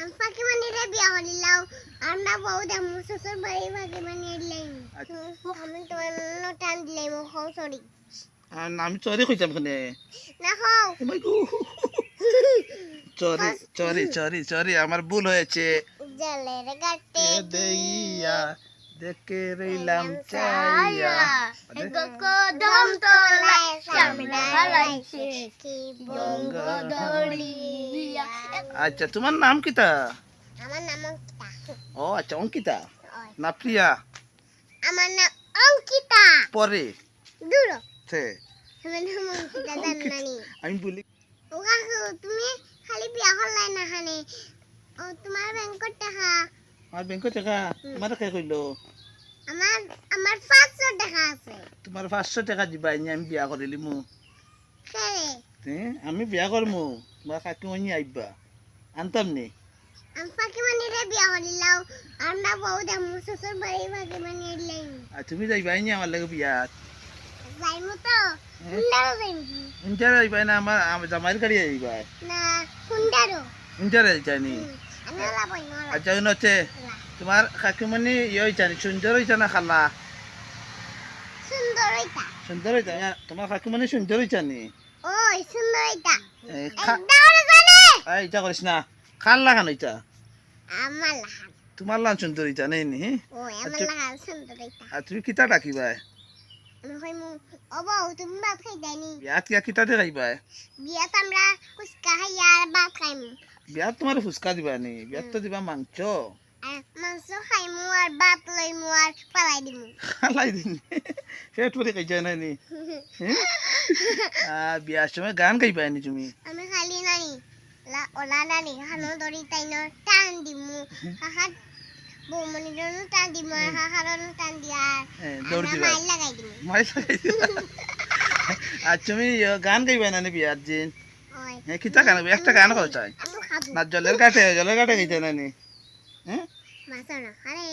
আমি ফাঁকি বানিয়ে বিয়া হলিলাও আমরা বউ দাম শ্বশুর বাড়ি ফাঁকি বানিয়ে দিলাম আমি তোমার টান দিলাম হও সরি আমি চরি কইতাম কেনে না হও ও মাই গড চরি চরি চরি চরি আমার ভুল হয়েছে জলের গাতে দেইয়া দেখে রইলাম চাইয়া কদম তলায় সামনে হারাইছে কি বঙ্গ ধরিয়া আচ্ছা তোমার নাম কিতা আমার নাম অঙ্কিতা ও আচ্ছা অঙ্কিতা না প্রিয়া আমার নাম অঙ্কিতা পরে দূর সে আমার নাম অঙ্কিতা জান্নানি আমি বলি ও কাকু তুমি খালি বিয়া হলাই না হানে ও তোমার ব্যাংকের টাকা আমার ব্যাংক টাকা তোমার কে কইলো আমার আমার 500 টাকা আছে তোমার 500 টাকা দিবা আমি বিয়া করিলিমু কেরে আমি বিয়া করমু তোমার কাকিমণি আইবা আনতাম নি আমি ফাঁকি বানিয়ে বিয়া হলিলাও আমরা বউ দাম শ্বশুর বাড়ি ফাঁকি বানিয়ে দিলাম আর তুমি যাইবা নি আমার লাগে বিয়া যাইমু তো হুন্ডারও যাইমু ইন্টার আইবা না আমার জামাইর গাড়ি আইবা না হুন্ডারও ইন্টার জানি আমি ওলা বই না আচ্ছা হচ্ছে তোমার কাকিমণি জানি সুন্দর হইছে না খালা সুন্দর এটা সুন্দর হইছে তোমার কাকিমণি সুন্দর হইছে নি ওই সুন্দর এটা এই জানে ইটা করিস না খাল লাগান হইতা আমার লাহান তোমার লান সুন্দর হইতা নেই নি ওই আমার লাহান সুন্দর এটা আর তুমি কিতা ডাকিবা আমি কইমু ও বউ তুমি ভাত খাই দাইনি বিয়াত কিতা দেখাইবা বিয়াত আমরা কুচকা খাইয়া আর ভাত খাইমু বিয়াত তোমার ফুচকা দিবা নি বিয়াত তো দিবা মাংস আর মাংস খাইমু আর ভাত লইমু আর পালাই দিমু খালাই দিন পেট ভরে খাইছা না নি বিয়ার সময় গান গাইবা নি তুমি আমি খালি নানি ওলা নানি হানো দড়ি তাইনৰ টান দিমু হাহাত বৌমনিরনো টান দিমু আর হাহারনো টান দিয়া দৌড় দিবা মাইল লাগাই দিমু মাইল লাগাই দিবা আর তুমি গান গাইবা না নি বিয়ার দিন ওই কিতা গান একটা গান গাও চাই আমি খাবো না জলের কাটে গাইতে না নি হ্যাঁ মাছনা আরে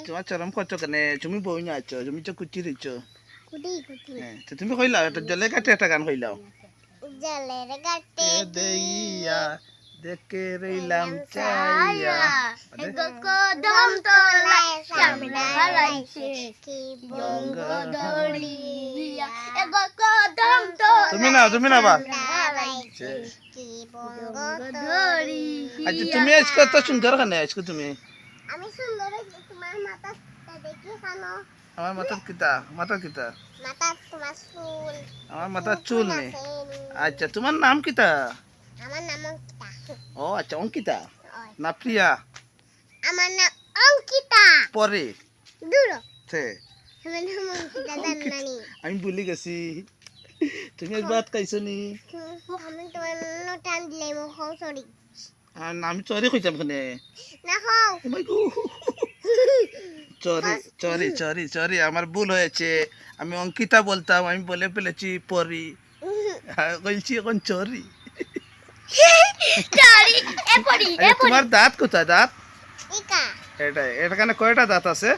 তোমার চরম করছো কেন তুমি বই না আছো তুমি তো কুচি রইছো কুটি কুটি হ্যাঁ তো তুমি কইলাও একটা জলের কাটে একটা গান কইলাও জলের গাতে দেইয়া দেখে রইলাম চাইয়া কদম তলায় সামনে হারাইছে কি বঙ্গ ধরিয়া কদম তলায় তুমি না বা হারাইছে কি বঙ্গ ধরিয়া আচ্ছা তুমি আজকে তো সুন্দর কেন আজকে তুমি আমি সুন্দর হইছি তোমার মাথাটা দেখি খানো আমার মাথার কিতা মাথা তোমার চুল আমার মাথার চুল নেই আচ্ছা তোমার নাম কিতা আমার নাম অঙ্কিতা ও আচ্ছা অঙ্কিতা ওই না প্রিয়া আমার নাম অঙ্কিতা পরে দূর সে আমার নাম অঙ্কিতা জান্নানি আমি ভুলে গেছি তুমি আজ ভাত খাইছো নি আমি তোমার টান দিলাম হও সরি আর আমি চরি কইতাম কেনে না হও ও মাই গড চরি চরি চরি চরি আমার ভুল হয়েছে আমি অঙ্কিতা বলতাম আমি বলে ফেলেছি পরি বলছি এখন চরি সরি এ পড়ি তোমার দাঁত কোথায় দাঁত ইকা এটা কেন কয়টা দাঁত আছে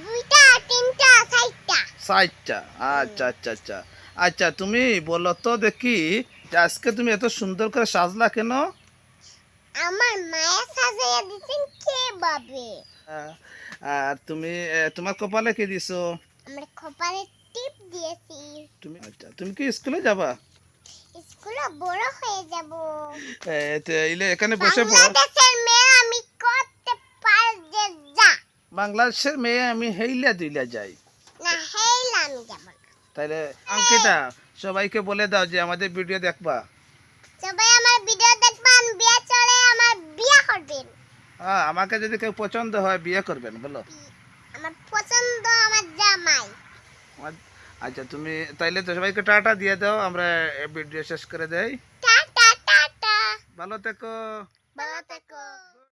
দুইটা তিনটা চারটা 60টা আচ্ছা আচ্ছা আচ্ছা আচ্ছা তুমি বলো তো দেখি যে আজকে তুমি এত সুন্দর করে সাজলা কেন আমার মায়া সাজাইয়া দিছেন কে বাবে আর তুমি তোমার কপালে কি দিছো আমরা কপালে টিপ দিয়েছি আচ্ছা তুমি কি স্কুলে যাবা স্কুলে বড় হয়ে যাব এখানে বসে পড়ো বাংলাদেশের মেয়ে আমি করতে পারবে যা বাংলাদেশের মেয়ে আমি হেইলা দিলা যাই না হেইলা আমি যাব না তাইলে অঙ্কিতা সবাইকে বলে দাও যে আমাদের ভিডিও দেখবা সবাই আমার ভিডিও দেখবেন বিয়ে চলে আমার বিয়ে করবেন হ্যাঁ আমাকে যদি কেউ পছন্দ হয় বিয়ে করবেন বলো আমার পছন্দ আমার জামাই আচ্ছা তুমি তাইলে তো সবাইকে টাটা দিয়ে দাও আমরা ভিডিও শেষ করে দেই টাটা টাটা ভালো থেকো ভালো থেকো